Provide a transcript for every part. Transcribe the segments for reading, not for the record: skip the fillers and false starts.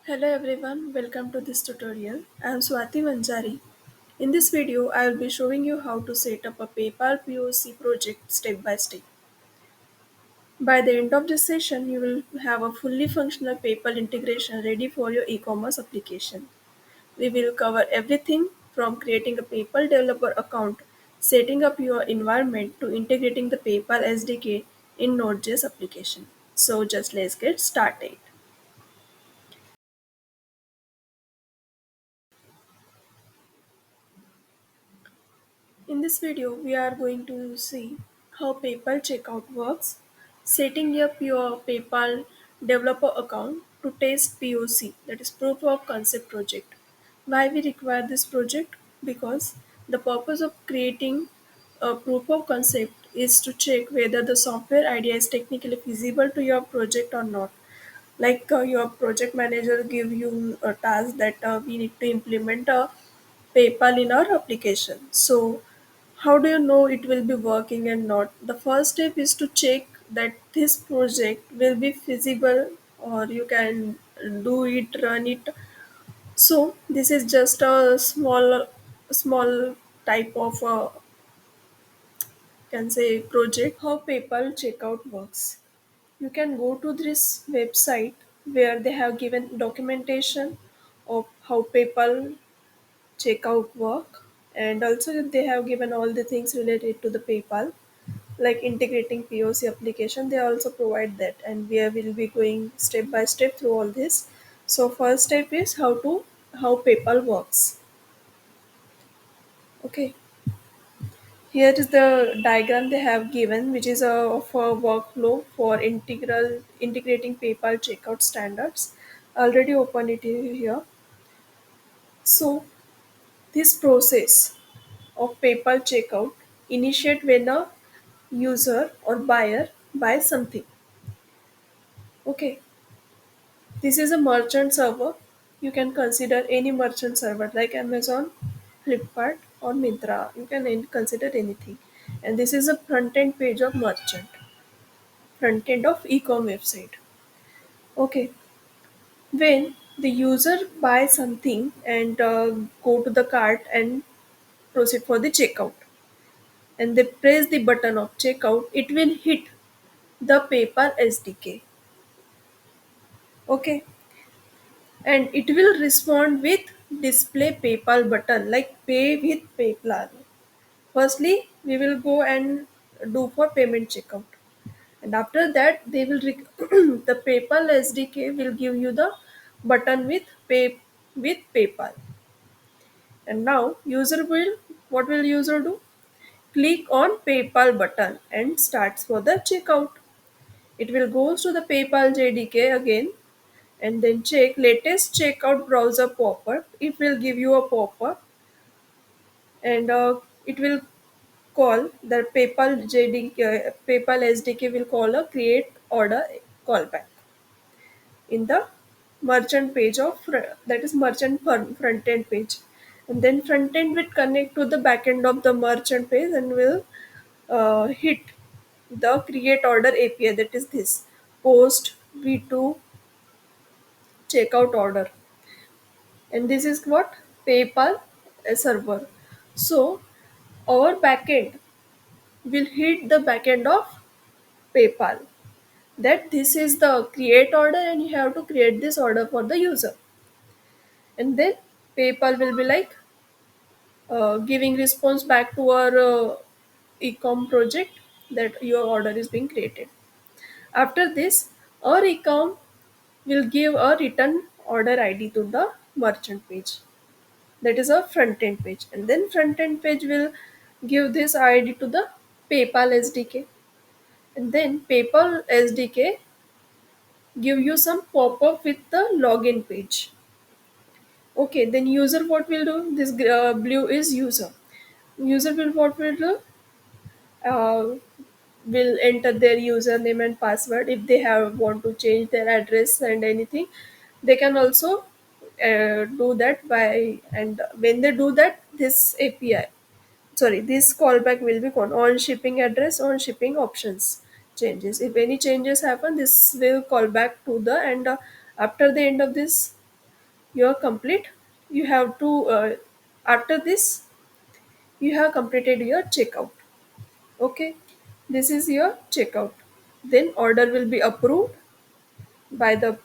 Hello everyone, welcome to this tutorial. I am Swati Manjari. In this video, I will be showing you how to set up a PayPal POC project step by step. By the end of this session, you will have a fully functional PayPal integration ready for your e-commerce application. We will cover everything from creating a PayPal developer account, setting up your environment to integrating the PayPal SDK in Node.js application. So just let's get started. In this video, we are going to see how PayPal checkout works, setting up your PayPal developer account to test POC, that is proof of concept project. Why we require this project? Because the purpose of creating a proof of concept is to check whether the software idea is technically feasible to your project or not. Like your project manager give you a task that we need to implement a PayPal in our application. So how do you know it will be working and not? The first step is to check that this project will be feasible or you can do it, run it. So this is just a small type of can say project. How PayPal checkout works. You can go to this website where they have given documentation of how PayPal checkout work, and also they have given all the things related to the PayPal like integrating POC application. They also provide that, and we will be going step by step through all this. So first step is how PayPal works. Okay, here is the diagram they have given, which is of a workflow for integral integrating PayPal checkout standards. Already open it here. So this process of PayPal checkout initiate when a user or buyer buys something. Okay, this is a merchant server. You can consider any merchant server like Amazon, Flipkart, or Myntra. You can consider anything. And this is a front end page of merchant, front end of e-com website. Okay, when the user buys something and go to the cart and proceed for the checkout, and they press the button of checkout, it will hit the PayPal SDK. Okay, and it will respond with display PayPal button like pay with PayPal. Firstly, we will go and do for payment checkout, and after that, they will the PayPal SDK will give you the button with pay with PayPal. And now, user will what will user do? Click on PayPal button and starts for the checkout. It will go to the PayPal JDK again and then check latest checkout browser pop-up. It will give you a pop-up, and it will call the PayPal SDK will call a create order callback in the merchant page of that is merchant front end page, and then front end will connect to the back end of the merchant page and will hit the create order API, that is this post V2 checkout order, and this is what PayPal server. So our backend will hit the backend of PayPal that this is the create order and you have to create this order for the user, and then PayPal will be like giving response back to our ecom project that your order is being created. After this, our ecom will give a return order ID to the merchant page, that is a front end page, and then front end page will give this id to the PayPal SDK, and then PayPal SDK give you some pop-up with the login page. Okay, then user what will do? This blue is user. User will what will do? uh, will enter their username and password. If they have want to change their address and anything, they can also do that by, and when they do that, this API, sorry, this callback will be called on shipping address, on shipping options changes. If any changes happen, this will call back to the, and after the end of this you're complete. You have to after this you have completed your checkout. Okay, this is your checkout. Then order will be approved by the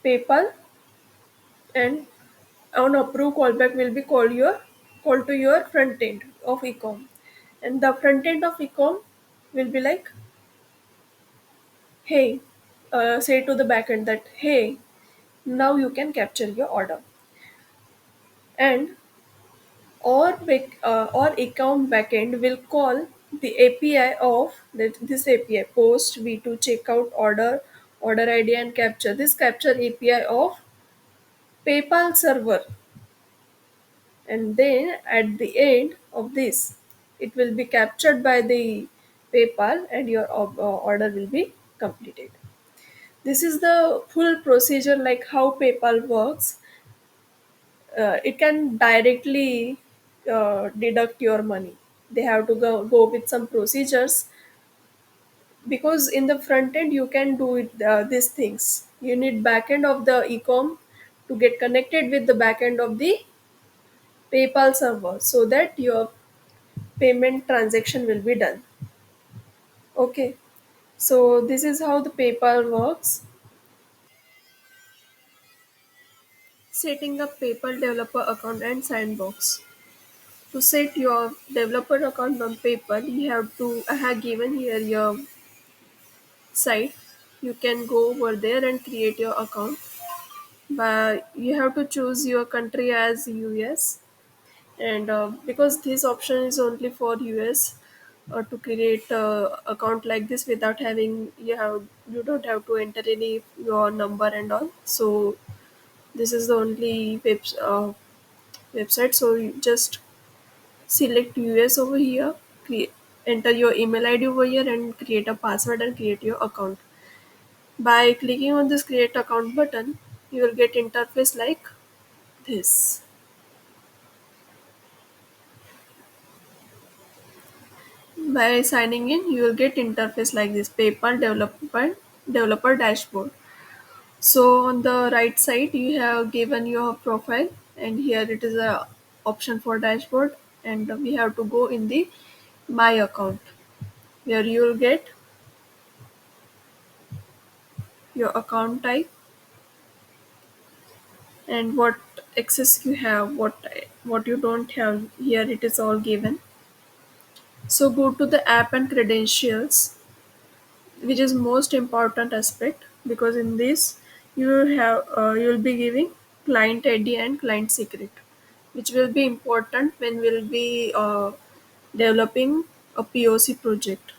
PayPal, and on approved callback will be call to your front end of ecom, and the front end of ecom will be like, hey, say to the backend that, hey, now you can capture your order. And or account backend will call the API of this API post V2 checkout order ID and capture this capture API of PayPal server, and then at the end of this it will be captured by the PayPal and your order will be completed. This is the full procedure like how PayPal works. It can directly deduct your money. They have to go with some procedures, because in the front end you can do it these things. You need backend of the ecom to get connected with the backend of the PayPal server so that your payment transaction will be done. Okay, so this is how the PayPal works. Setting up PayPal developer account and sandbox. To set your developer account on PayPal, you have to, I have given here your site. You can go over there and create your account. But you have to choose your country as US, and because this option is only for US, to create account like this without having you don't have to enter any your number and all. So this is the only website. So you just select US over here, create, enter your email ID over here, and create a password and create your account. By clicking on this create account button, you will get interface like this. By signing in, you will get interface like this PayPal developer dashboard. So on the right side, you have given your profile, and here it is a option for dashboard, and we have to go in the my account where you will get your account type and what access you have, what you don't have. Here it is all given. So go to the app and credentials, which is most important aspect, because in this you will be giving client ID and client secret, which will be important when we'll be developing a POC project.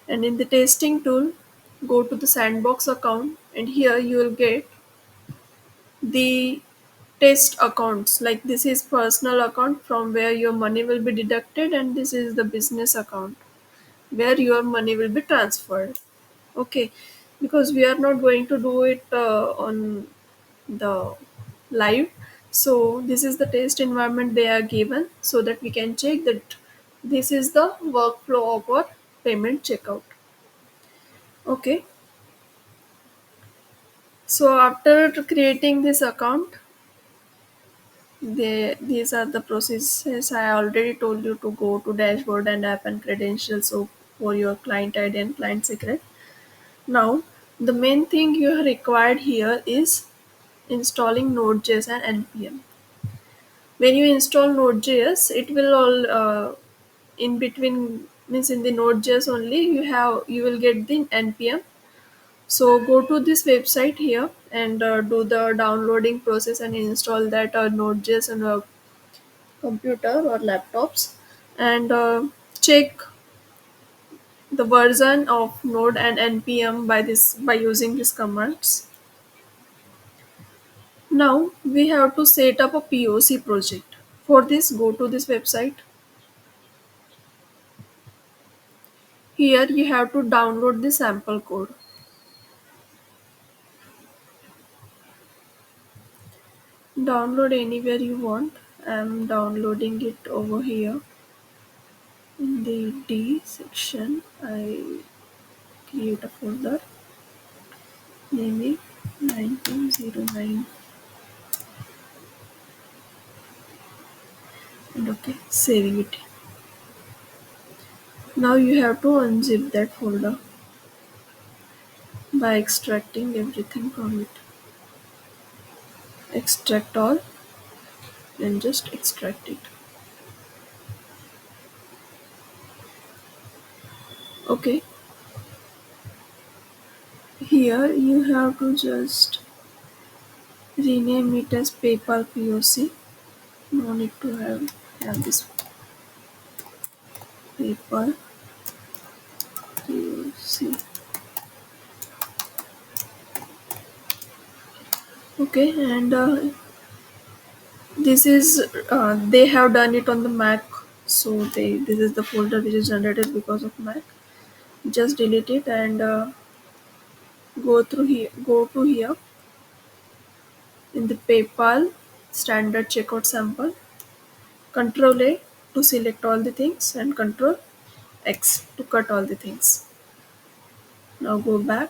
And in the testing tool, go to the sandbox account, and here you will get the test accounts. Like this is personal account from where your money will be deducted, and this is the business account where your money will be transferred. Okay, because we are not going to do it on the live. So this is the test environment they are given so that we can check that this is the workflow of our payment checkout. Okay, so after creating this account, these are the processes. I already told you to go to dashboard and app and credentials, so for your client ID and client secret. Now, the main thing you are required here is installing Node.js and npm. When you install Node.js, it will all in between, means in the Node.js only you will get the npm. So go to this website here and do the downloading process and install that Node.js on your computer or laptops, and check the version of Node and npm by using these commands. Now we have to set up a POC project. For this, go to this website. Here you have to download the sample code. Download anywhere you want. I'm downloading it over here in the D section. I create a folder, name it 9209. and okay, saving it. Now you have to unzip that folder by extracting everything from it. Extract all and just extract it. Okay, here you have to just rename it as PayPal POC. No need to have this PayPal POC. Okay, and this is they have done it on the Mac, so this is the folder which is generated because of Mac. Just delete it and go to here in the PayPal standard checkout sample. Control A to select all the things and Control X to cut all the things. Now go back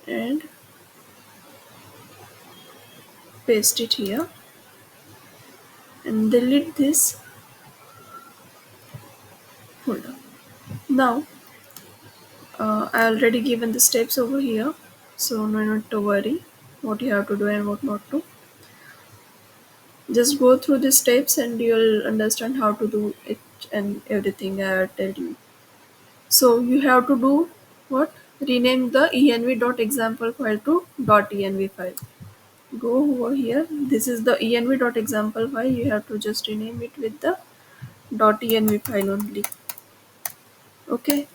and paste it here and delete this folder. Now I already given the steps over here, so no need to worry what you have to do and what not to. Just go through the steps and you'll understand how to do it and everything I tell you. So you have to do what? Rename the env.example file to .env file. Go over here. This is the env.example file. You have to just rename it with the .env file only. Okay.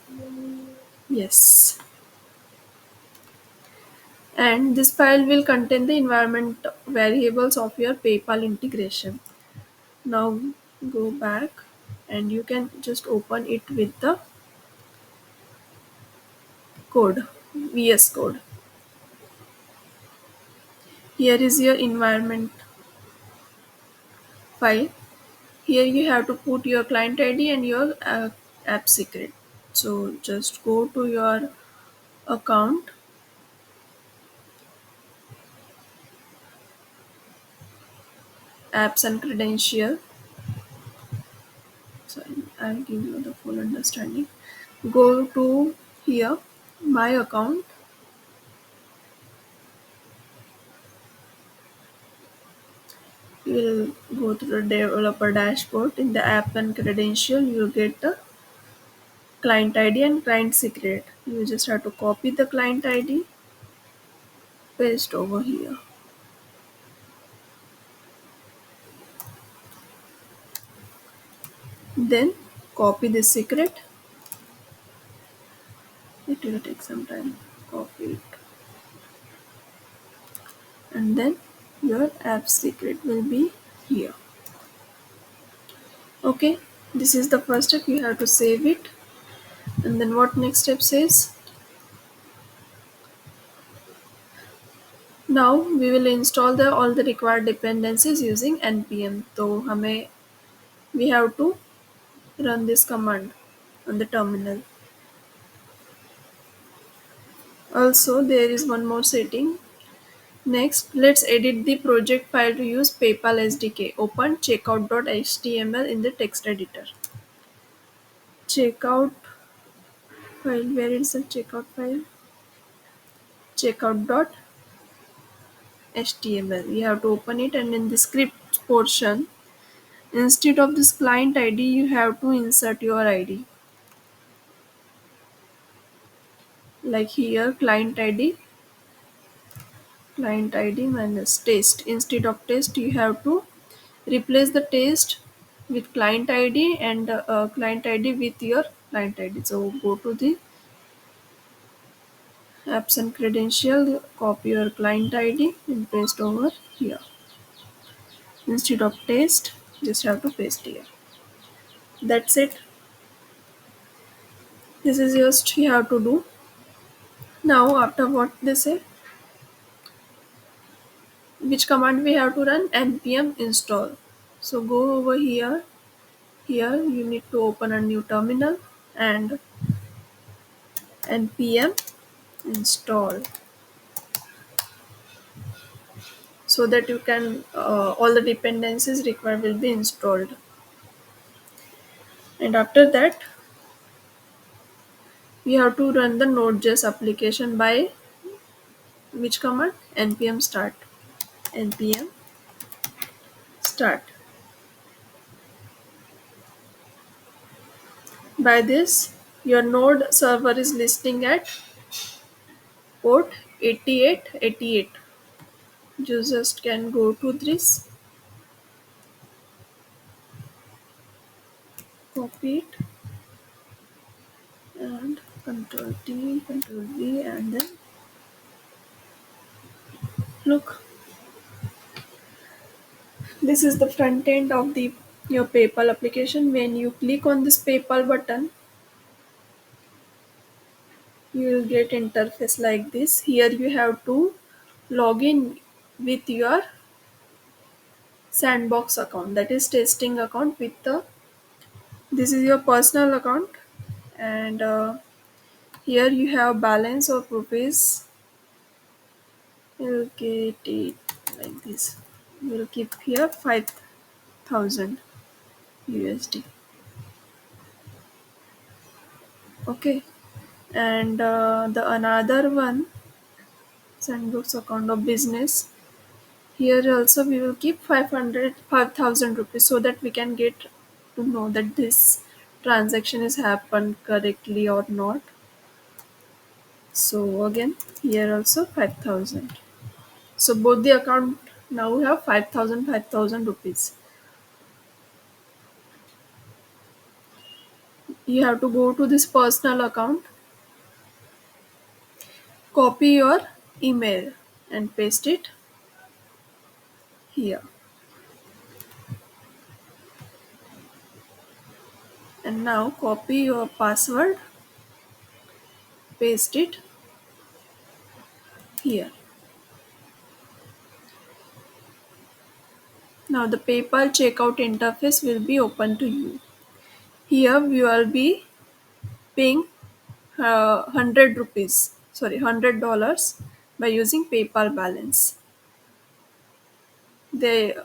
Yes. And this file will contain the environment variables of your PayPal integration. Now go back and you can just open it with the code, VS Code. Here is your environment file. Here you have to put your client ID and your app secret. So just go to your account, apps and credential. So I'll give you the full understanding. Go to here, my account. You will go to the developer dashboard. In the app and credential, you will get the client ID and client secret. You just have to copy the client ID, paste over here. Then copy the secret. It will take some time. Copy it. And then your app secret will be here. Okay, this is the first step. You have to save it. And then what next step says? Now we will install all the required dependencies using npm. So we have to run this command on the terminal. Also, there is one more setting. Next, let's edit the project file to use PayPal SDK. Open checkout.html in the text editor. Checkout file, where is the checkout file? Checkout.html. You have to open it, and in the script portion, instead of this client ID, you have to insert your ID. Like here, client ID minus test. Instead of test, you have to replace the test with client ID and client ID with your client ID. So go to the apps and credential, copy your client ID and paste over here. Instead of test, just have to paste here. That's it. This is just you have to do. Now after what they say, which command we have to run? npm install. So go over here. Here you need to open a new terminal and npm install. so that you can all the dependencies required will be installed. And after that, we have to run the Node.js application by which command? npm start. npm start. By this, your node server is listing at port 8888. You just can go to this, copy it, and control T, control V, and then look. This is the front end of the your PayPal application. When you click on this PayPal button, you will get interface like this. Here you have to log in with your sandbox account, that is testing account with the this is your personal account. And here you have balance of rupees. You'll get it like this. We'll keep here 5,000 USD. Okay. And the another one, sandbox account of business. Here also we will keep 5,000 rupees so that we can get to know that this transaction is happened correctly or not. So again, here also 5,000. So both the account now we have 5,000 rupees. You have to go to this personal account, copy your email and paste it here. And now copy your password, paste it here. Now the PayPal checkout interface will be open to you. Here we will be paying 100 rupees, sorry, $100 by using PayPal balance. The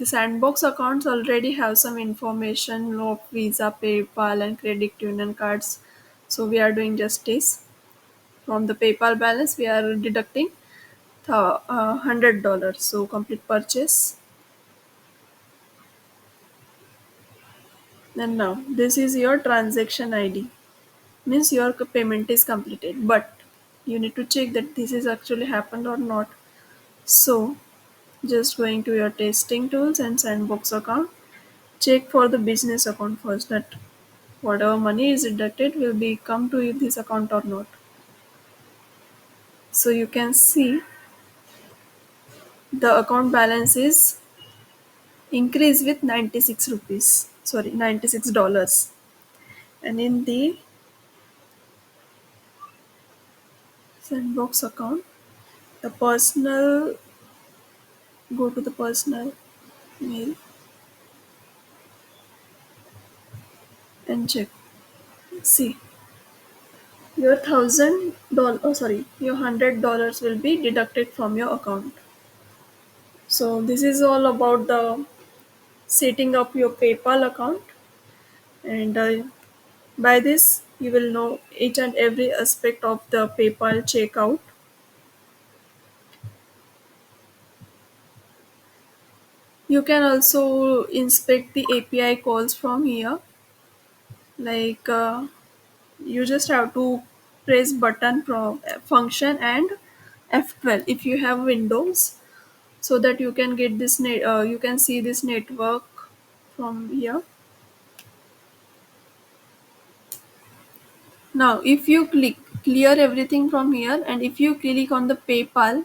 sandbox accounts already have some information of Visa, PayPal, and credit union cards. So we are doing justice. From the PayPal balance, we are deducting $100. So complete purchase. And now this is your transaction ID. Means your payment is completed. But you need to check that this is actually happened or not. So just going to your testing tools and sandbox account. Check for the business account first, that whatever money is deducted will be come to this account or not. So you can see the account balance is increased with 96 rupees, sorry, $96. And in the sandbox account, the personal, go to the personal mail and check. See, your $1,000, oh sorry, your $100 will be deducted from your account. So this is all about the setting up your PayPal account. And by this you will know each and every aspect of the PayPal checkout. You can also inspect the API calls from here. Like you just have to press button from function and F12 if you have Windows, so that you can get this you can see this network from here. Now if you clear everything from here, and if you click on the PayPal,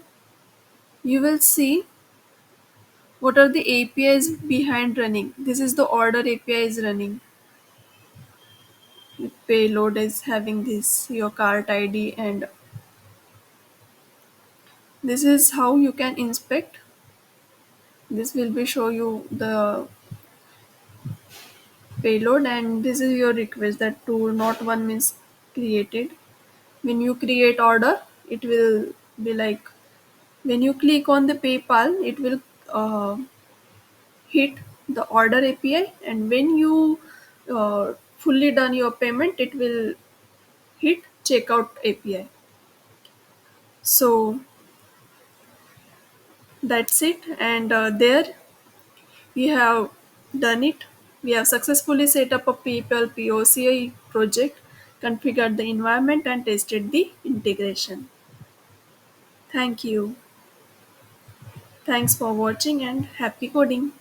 you will see what are the APIs behind running. This is the order API is running. Payload is having this your cart ID, and this is how you can inspect. This will be show you the payload, and this is your request that two not one means created. When you create order, it will be like When you click on the PayPal, it will uh, hit the order API, and when you fully done your payment, it will hit checkout API. So that's it, and there we have done it. We have successfully set up a PayPal POCI project, configured the environment, and tested the integration. Thank you. Thanks for watching and happy coding.